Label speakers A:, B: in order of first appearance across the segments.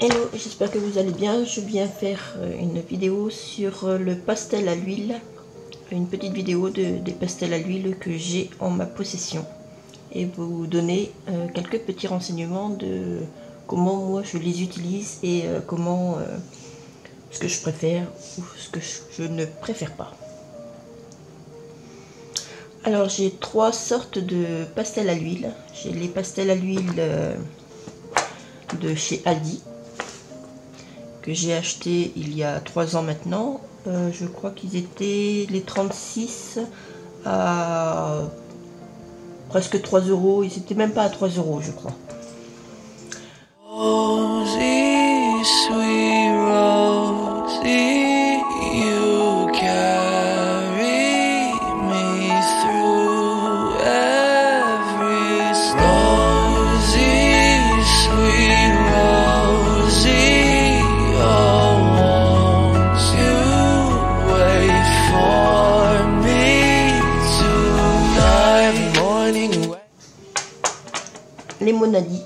A: Hello, j'espère que vous allez bien. Je viens faire une vidéo sur le pastel à l'huile. Une petite vidéo des pastels à l'huile que j'ai en ma possession. Et vous donner quelques petits renseignements de comment moi je les utilise et comment ce que je préfère ou ce que je ne préfère pas. Alors j'ai trois sortes de pastels à l'huile. J'ai les pastels à l'huile de chez Aldi, que j'ai acheté il y a 3 ans maintenant. Je crois qu'ils étaient les 36 à presque 3 euros. Ils étaient même pas à 3 euros, je crois. Rosie, sweet Rosie, you carry me through every storm. Rosie, sweet Rosie, oh, won't you wait for me tonight? Morning. Les Monali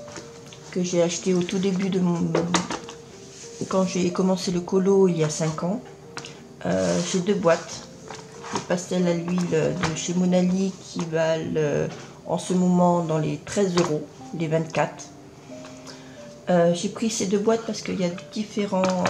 A: que j'ai acheté au tout début de quand j'ai commencé le colo il y a 5 ans. J'ai 2 boîtes de pastels à l'huile de chez Monali qui valent en ce moment dans les 13 euros, les 24. J'ai pris ces 2 boîtes parce qu'il y a différentes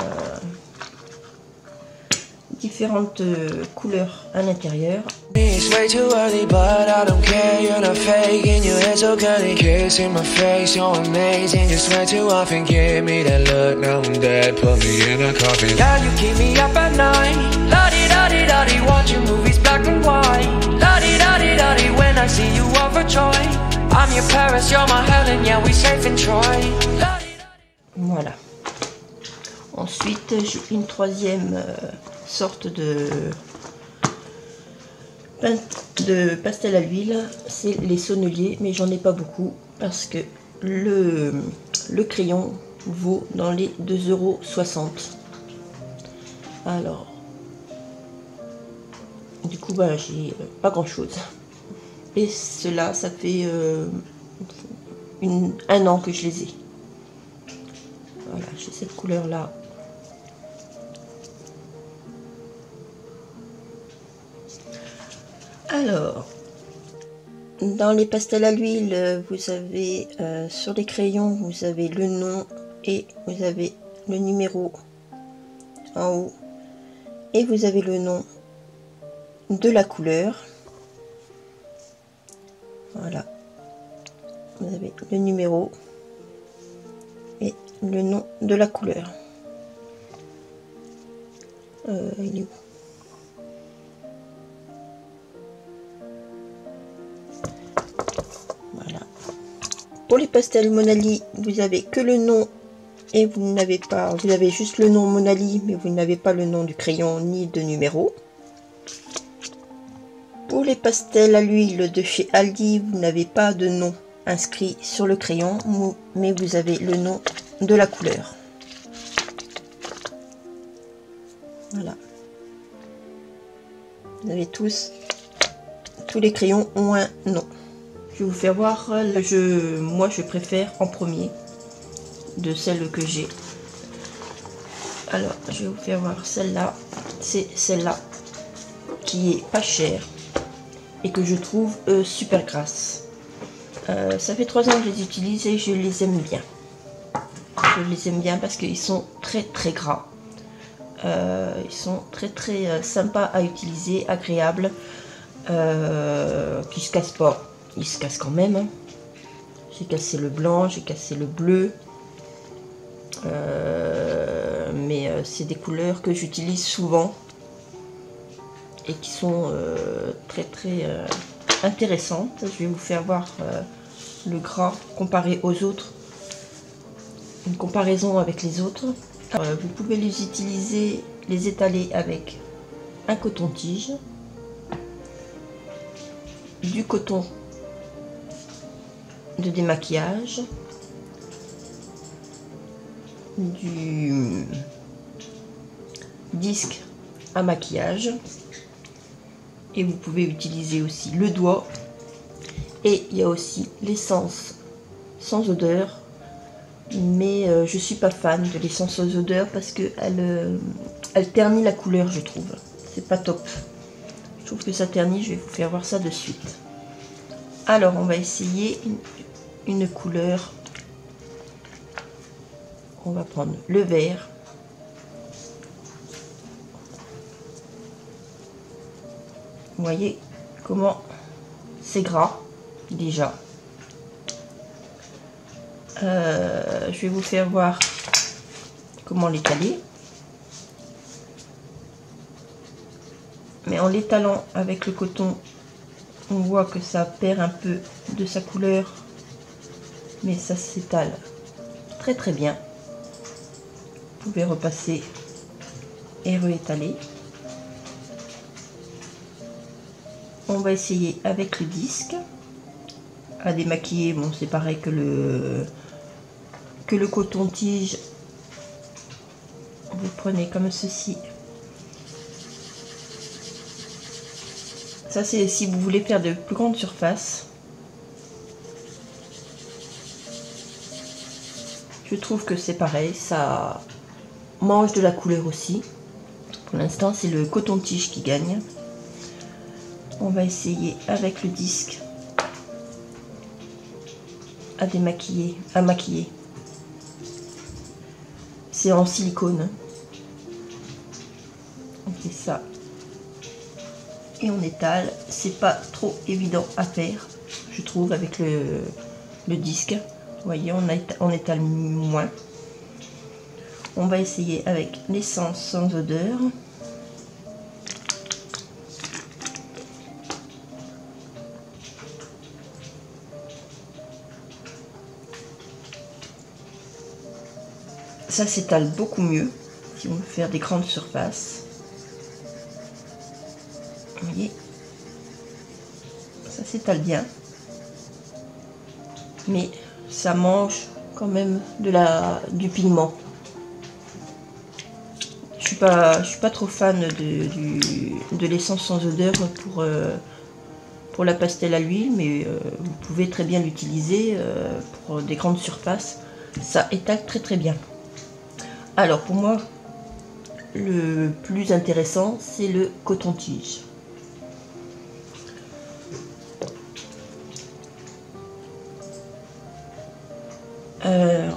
A: couleurs à l'intérieur. It's way too early, but I don't care. You're not faking, your hair so curly. Kiss in my face, you're amazing. Just way too often, give me that look. Now I'm dead, put me in a coffin. Yeah, you keep me up at night. La-di-da-di-da-di, watching movies black and white. La-di-da-di-da-di, when I see you overjoyed. I'm your Paris, you're my Helen, yeah, we safe in Troy. Voilà. Ensuite, j'ai une troisième sorte de pastel à l'huile, c'est les sonneliers, mais j'en ai pas beaucoup parce que le crayon vaut dans les 2,60 €. Alors, du coup, bah, j'ai pas grand chose. Et cela, ça fait 1 an que je les ai. Voilà, j'ai cette couleur là. Alors, dans les pastels à l'huile, vous avez sur les crayons, vous avez le nom et vous avez le numéro en haut. Et vous avez le nom de la couleur. Voilà. Vous avez le numéro et le nom de la couleur. Il est où ? Pour les pastels Monali, vous avez que le nom et vous n'avez pas, vous avez juste le nom Monali, mais vous n'avez pas le nom du crayon ni de numéro. Pour les pastels à l'huile de chez Aldi, vous n'avez pas de nom inscrit sur le crayon, mais vous avez le nom de la couleur. Voilà. Vous avez tous les crayons ont un nom. Je vais vous faire voir moi je préfère en premier de celle que j'ai. Alors je vais vous faire voir celle-là. C'est celle-là qui est pas chère et que je trouve super grasse. Ça fait 3 ans que je les utilise et je les aime bien. Je les aime bien parce qu'ils sont très gras. Ils sont très sympas à utiliser, agréables, qui se cassent pas. Il se casse quand même. Hein. J'ai cassé le blanc, j'ai cassé le bleu. Mais c'est des couleurs que j'utilise souvent et qui sont très intéressantes. Je vais vous faire voir le gras comparé aux autres. Une comparaison avec les autres. Vous pouvez les utiliser, les étaler avec un coton-tige, du coton de démaquillage, du disque à maquillage, et vous pouvez utiliser aussi le doigt, et il y a aussi l'essence sans odeur mais je suis pas fan de l'essence aux odeurs parce que elle ternit la couleur, je trouve. C'est pas top. Je trouve que ça ternit, je vais vous faire voir ça de suite. Alors on va essayer une couleur. On va prendre le vert. Vous voyez comment c'est gras déjà. Je vais vous faire voir comment l'étaler. Mais en l'étalant avec le coton, on voit que ça perd un peu de sa couleur, mais ça s'étale très très bien. Vous pouvez repasser et réétaler. On va essayer avec le disque à démaquiller. Bon, c'est pareil que le coton-tige. Vous prenez comme ceci. Ça, c'est si vous voulez faire de plus grandes surfaces. Je trouve que c'est pareil, ça mange de la couleur aussi. Pour l'instant, c'est le coton-tige qui gagne. On va essayer avec le disque à démaquiller, à maquiller. C'est en silicone. On fait ça. Et on étale. C'est pas trop évident à faire, je trouve, avec le disque. Vous voyez, on étale moins. On va essayer avec l'essence sans odeur. Ça s'étale beaucoup mieux si on veut faire des grandes surfaces. Vous voyez, ça s'étale bien, mais ça mange quand même du pigment. Je suis pas trop fan de l'essence sans odeur pour la pastel à l'huile, mais vous pouvez très bien l'utiliser pour des grandes surfaces. Ça étale très très bien. Alors pour moi, le plus intéressant, c'est le coton-tige.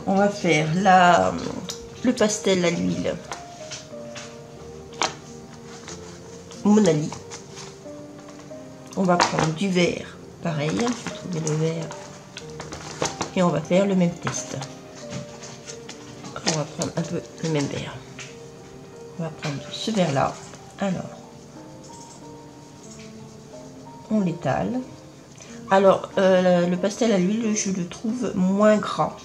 A: On va faire le pastel à l'huile Monali. On va prendre du vert, pareil, je vais trouver le vert, et on va faire le même test. On va prendre un peu le même vert. On va prendre ce vert là. Alors, on l'étale. Alors, le pastel à l'huile, je le trouve moins gras.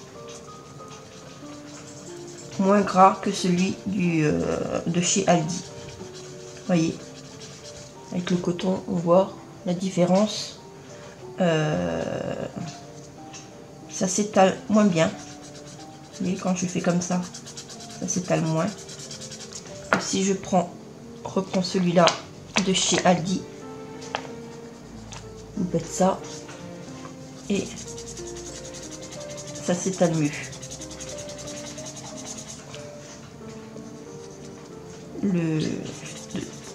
A: Moins gras que celui de chez Aldi. Vous voyez, avec le coton, on voit la différence. Ça s'étale moins bien. Vous voyez, quand je fais comme ça s'étale moins. Si je reprends celui-là de chez Aldi, vous faites ça et ça s'étale mieux.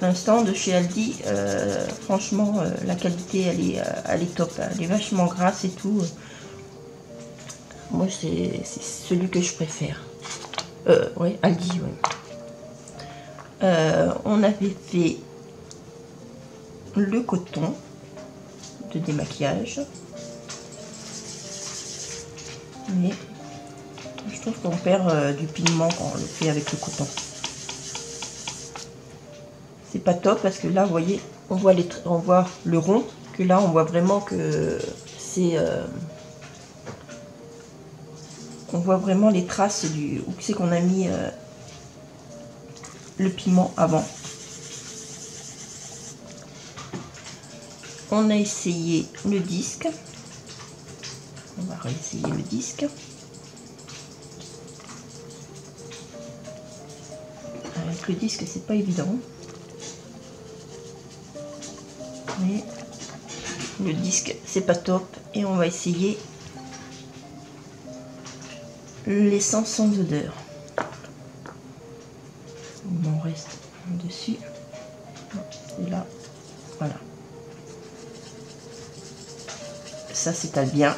A: L'instant de chez Aldi, franchement, la qualité elle est top, elle est vachement grasse et tout. Moi, c'est celui que je préfère. Oui, Aldi, oui. On avait fait le coton de démaquillage. Mais je trouve qu'on perd du pigment quand on le fait avec le coton. C'est pas top parce que là, vous voyez, on voit le rond, que là, on voit vraiment que c'est... on voit vraiment les traces où c'est qu'on a mis le pigment avant. On a essayé le disque. On va réessayer le disque. Avec le disque, c'est pas évident. Mais le disque, c'est pas top. Et on va essayer l'essence sans odeur. Il m'en reste un dessus. Et là, voilà. Ça s'étale bien,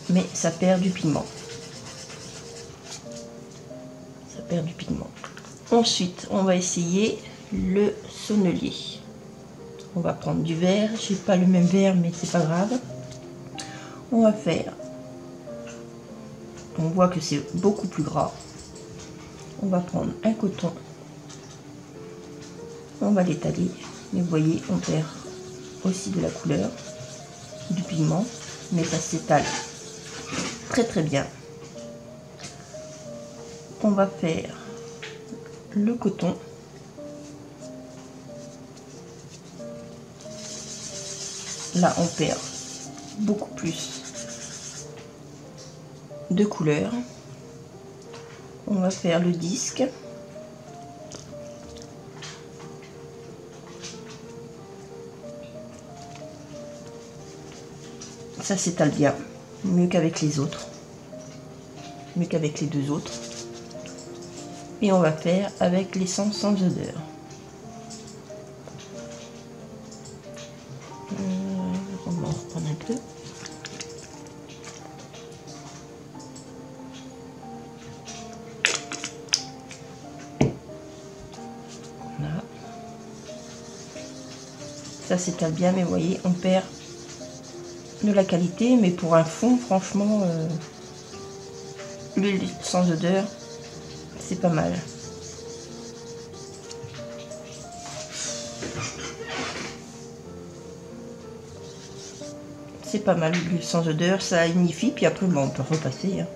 A: mais ça perd du pigment. Ça perd du pigment. Ensuite, on va essayer le sonnelier. On va prendre du verre. J'ai pas le même verre, mais c'est pas grave. On va faire. On voit que c'est beaucoup plus gras. On va prendre un coton. On va l'étaler. Mais vous voyez, on perd aussi de la couleur, du pigment, mais ça s'étale très très bien. On va faire le coton. Là, on perd beaucoup plus de couleur. On va faire le disque. Ça s'étale bien, mieux qu'avec les autres, mieux qu'avec les deux autres. Et on va faire avec l'essence sans odeur. On va en reprendre un peu. Voilà. Ça s'étale bien, mais vous voyez, on perd de la qualité, mais pour un fond, franchement, l'huile sans odeur, c'est pas mal. C'est pas mal l'huile sans odeur, ça unifie, puis après, bon, on peut repasser. Hein.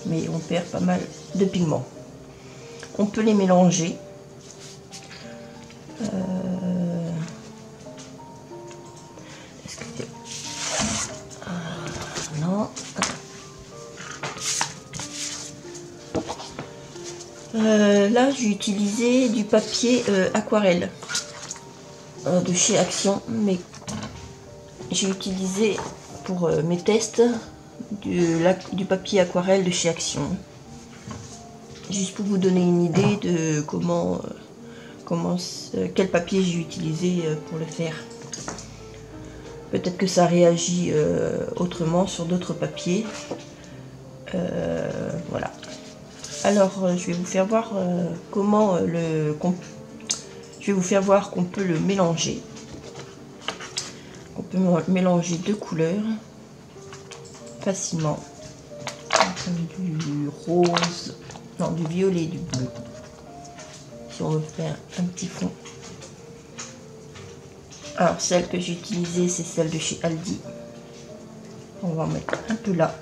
A: Mais on perd pas mal de pigments. On peut les mélanger. Là, j'ai utilisé du papier aquarelle de chez Action, mais j'ai utilisé pour mes tests du papier aquarelle de chez Action. Juste pour vous donner une idée de quel papier j'ai utilisé pour le faire. Peut-être que ça réagit autrement sur d'autres papiers. Voilà. Alors, je vais vous faire voir je vais vous faire voir qu'on peut le mélanger. On peut mélanger deux couleurs facilement. Du rose, non, du violet et du bleu. Si on veut faire un petit fond. Alors, celle que j'ai utilisée, c'est celle de chez Aldi. On va en mettre un peu là.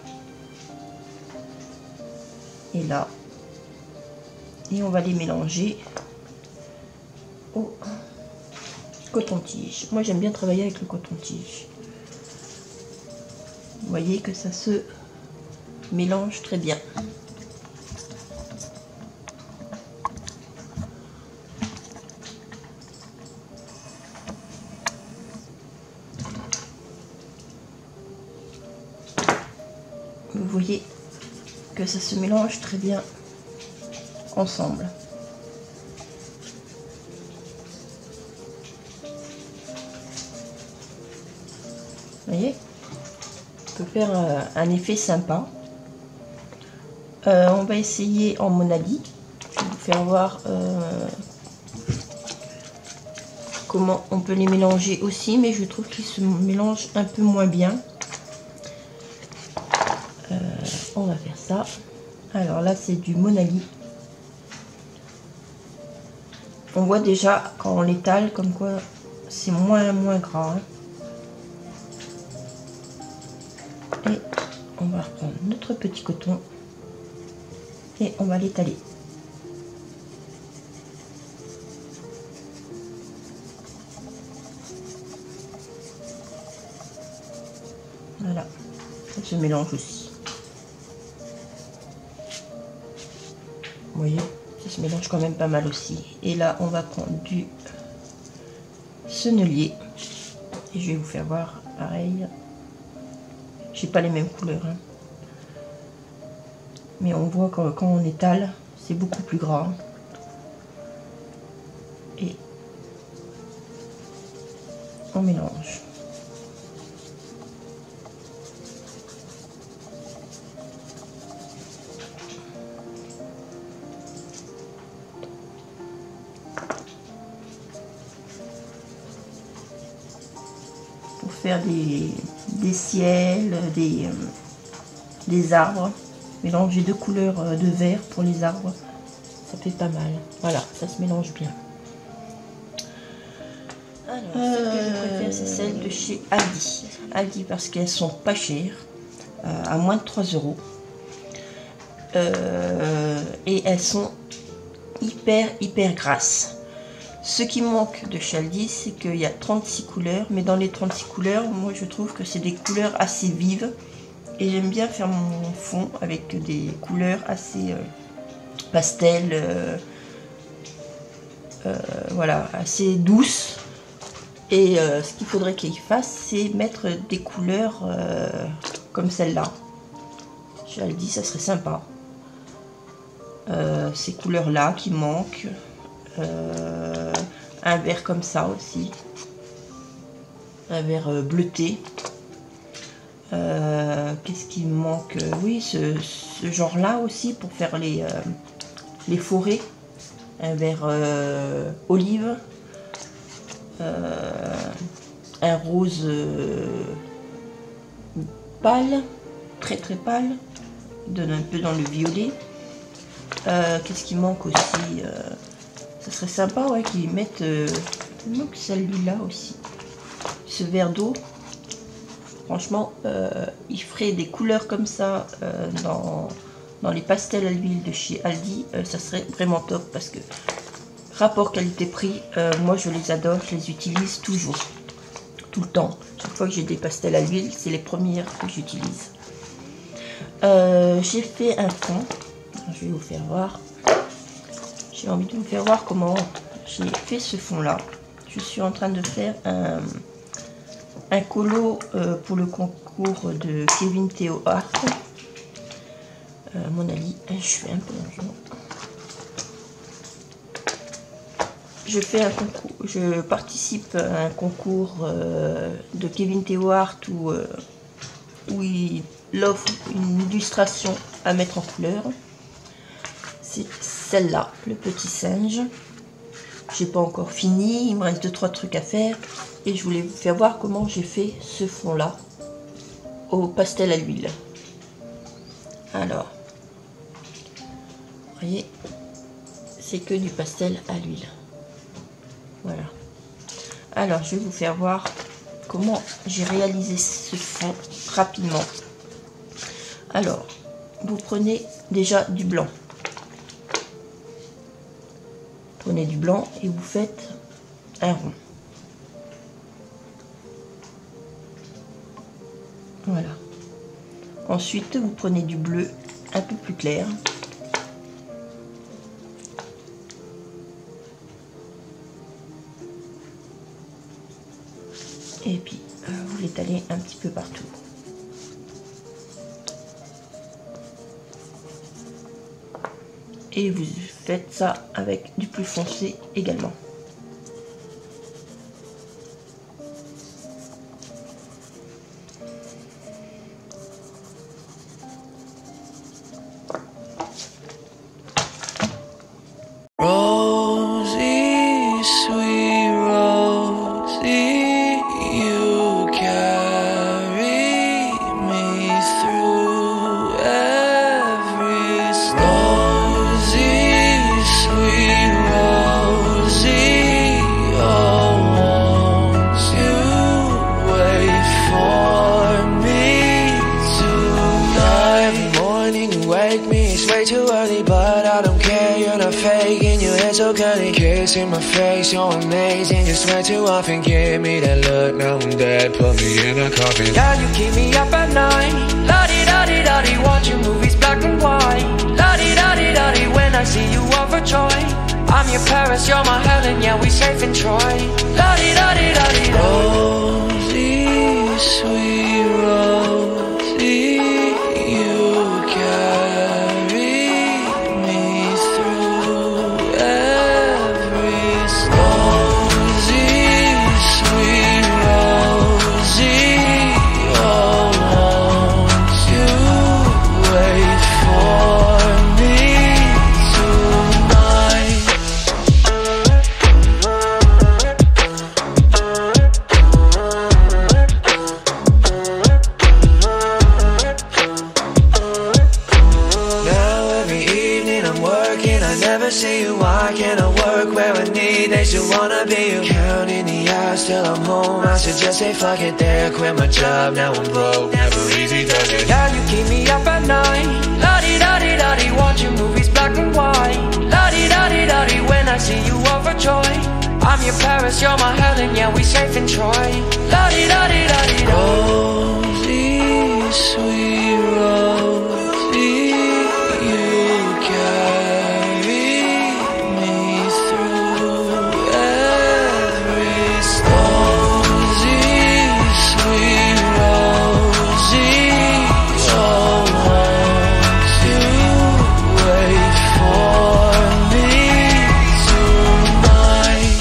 A: Et là. Et on va les mélanger au coton-tige. Moi, j'aime bien travailler avec le coton-tige. Vous voyez que ça se mélange très bien. Vous voyez que ça se mélange très bien ensemble. Vous voyez, on peut faire un effet sympa. On va essayer en Monali. Je vais vous faire voir comment on peut les mélanger aussi, mais je trouve qu'ils se mélangent un peu moins bien. On va faire ça. Alors là, c'est du Monali. On voit déjà quand on l'étale comme quoi c'est moins gras. Hein. Et on va reprendre notre petit coton et on va l'étaler. Voilà, ça se mélange aussi. Vous voyez, ça se mélange quand même pas mal aussi. Et là, on va prendre du sennelier. Et je vais vous faire voir pareil J'ai pas les mêmes couleurs. Hein. Mais on voit que quand on étale, c'est beaucoup plus gras. Et on mélange. Pour faire des ciels, des arbres. Mélanger deux couleurs de vert pour les arbres. Ça fait pas mal. Voilà, ça se mélange bien. Alors, celle que je préfère, c'est celle de chez Aldi. Aldi parce qu'elles sont pas chères, à moins de 3 €. Et elles sont hyper grasses. Ce qui manque de chez Aldi, c'est qu'il y a 36 couleurs, mais dans les 36 couleurs, moi je trouve que c'est des couleurs assez vives. Et j'aime bien faire mon fond avec des couleurs assez pastel, voilà, assez douces. Et ce qu'il faudrait qu'il fasse, c'est mettre des couleurs comme celle-là. Chez Aldi, ça serait sympa. Ces couleurs-là qui manquent. Un vert comme ça aussi. Un vert bleuté. Qu'est-ce qui me manque? Oui, ce genre-là aussi pour faire les forêts. Un vert olive. Un rose pâle, très pâle, il donne un peu dans le violet. Qu'est-ce qui manque aussi? Ça serait sympa, ouais, qu'ils mettent celui-là aussi, ce vert d'eau. Franchement, il ferait des couleurs comme ça dans les pastels à l'huile de chez Aldi, ça serait vraiment top parce que rapport qualité-prix, moi je les adore, je les utilise toujours, tout le temps. Chaque fois que j'ai des pastels à l'huile, c'est les premières que j'utilise. J'ai fait un fond, je vais vous faire voir. J'ai envie de vous faire voir comment j'ai fait ce fond là. Je suis en train de faire un colo pour le concours de Kevin Theo Art. Mon ami, je fais un peu d'argent. Je participe à un concours de Kevin Theo Art où il offre une illustration à mettre en couleur. C'est celle-là, le petit singe. J'ai pas encore fini, il me reste 2-3 trucs à faire et je voulais vous faire voir comment j'ai fait ce fond là au pastel à l'huile. Alors, vous voyez, c'est que du pastel à l'huile. Voilà. Alors, je vais vous faire voir comment j'ai réalisé ce fond rapidement. Alors, vous prenez déjà du blanc. Prenez du blanc et vous faites un rond. Voilà. Ensuite, vous prenez du bleu un peu plus clair. Et puis, vous l'étalez un petit peu partout. Et vous faites ça avec du plus foncé également.
B: Rosie, sweet Rosie, you carry me through every storm. Sweet Rosie, oh, won't you wait for me tonight? Every morning you wake me, it's way too early, but I don't care, you're not faking, your hair so curly. Kissing my face, you're amazing, just way too often. Give me that look, now I'm dead, put me in a coffin. Yeah, you keep me up at night, la-di-da-di-da-di, watching movies black and white, la-di-da-di-da-di, when I see you overjoyed. I'm your Paris, you're my Helen, yeah, we safe in Troy, la-di-da-di-da-di. Rosie, sweet Rosie, never see you, why can't I work where I need? They still wanna be you. Counting the hours till I'm home, I should just say fuck it there. Quit my job, now I'm broke, never easy does it.
C: Yeah, you keep me up at night. La-di-da-di-da-di, watching movies black and white. La-di-da-di-da-di, when I see you overjoyed. I'm your Paris, you're my Helen, yeah, we safe in Troy. La-di-da-di-da-di-da.
B: Rosie, sweet Rosie, you carry me through every storm. Rosie, sweet Rosie, oh, won't you wait for me tonight?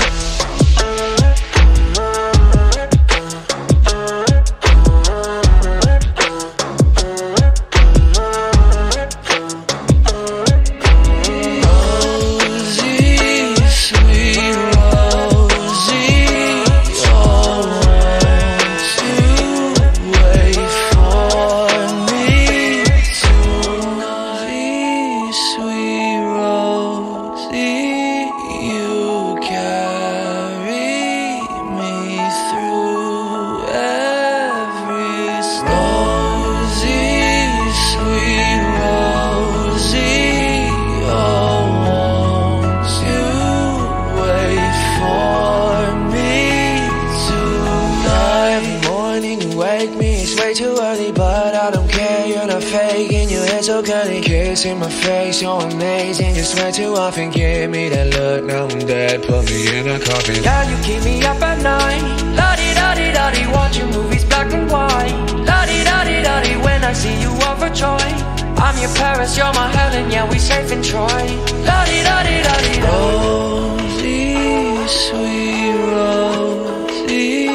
B: In my face, you're amazing. You swear too often, give me that look. Now I'm dead, put me in a coffin.
C: Yeah, you keep me up at night. La-di-da-di-da-di, watching movies black and white. La-di-da-di-da-di, when I see you overjoyed. I'm your Paris, you're my Helen, yeah, we safe in Troy. La-di-da-di-da-di-da.
B: Rosie, sweet Rosie,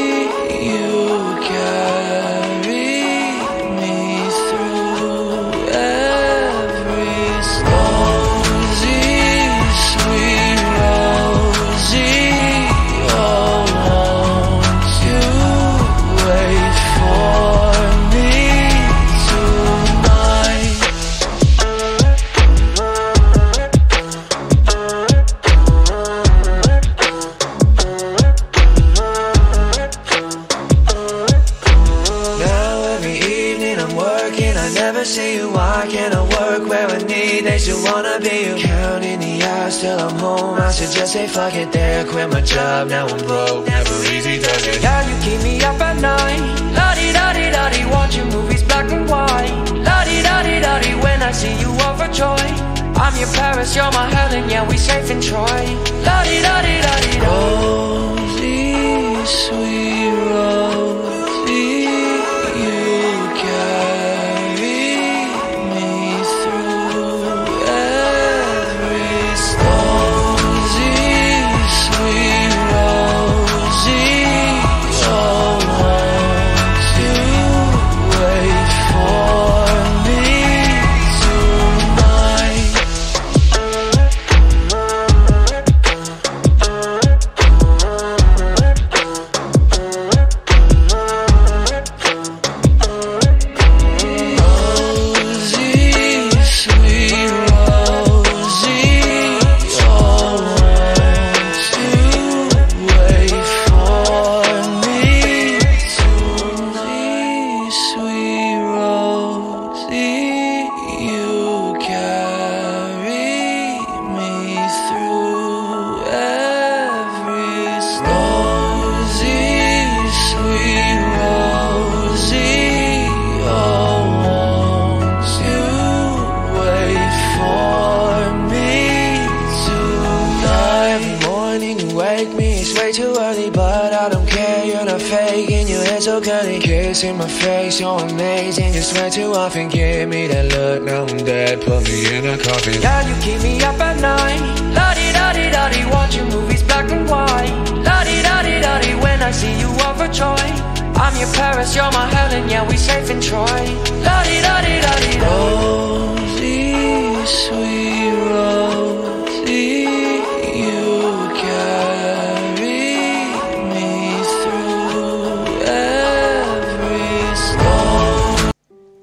B: you carry me through every storm. Rosie, sweet Rosie, oh, won't you wait for me tonight? Now every evening I'm working, I never see you, why can't I work where I need? They still wanna be you. Counting the hours till I'm home, I should just say fuck it there. Quit my job, now I'm broke, never easy does it.
C: Yeah, you keep me up at night. La-di-da-di-da-di, watching movies black and white. La-di-da-di-da-di, when I see you overjoyed. I'm your Paris, you're my Helen, yeah, we safe in Troy. La-di-da-di-da-di-da.
B: Rosie, sweet Rosie, you carry me through every storm. Rosie, sweet Rosie, oh, won't you wait for me tonight? Rosie, sweet Rosie, oh, won't you wait for me tonight? Sweet Rosie, you carry me through every storm. Rosie, sweet Rosie, oh, won't you wait for me tonight? Every morning you wake me, it's way too early, but I don't care, you're not faking, your hair so curly. Kiss in my face, you're amazing. You swear too often, give me that look. Now I'm dead, put me in a coffin.
C: Yeah, you keep me up at night. La-di-da-di-da-di, watching movies black and white. La-di-da-di-da-di, when I see you overjoyed. I'm your Paris, you're my Helen, yeah, we safe in Troy. La-di-da-di-da-di-da.
B: Rosie, sweet Rosie, you carry me through every storm.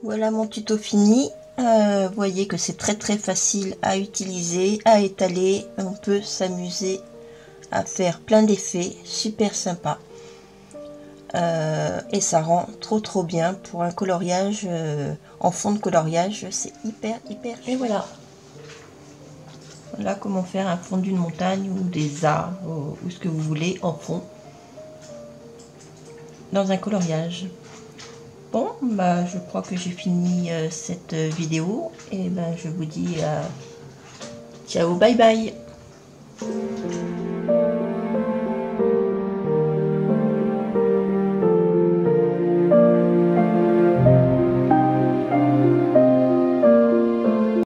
A: Voilà mon tuto fini. Vous voyez que c'est très facile à utiliser, à étaler. On peut s'amuser à faire plein d'effets, super sympa. Et ça rend trop bien pour un coloriage en fond de coloriage. C'est hyper. Et voilà. Voilà comment faire un fond d'une montagne ou des arbres ou ce que vous voulez en fond dans un coloriage. Bon, bah je crois que j'ai fini cette vidéo et ben je vous dis ciao, bye bye.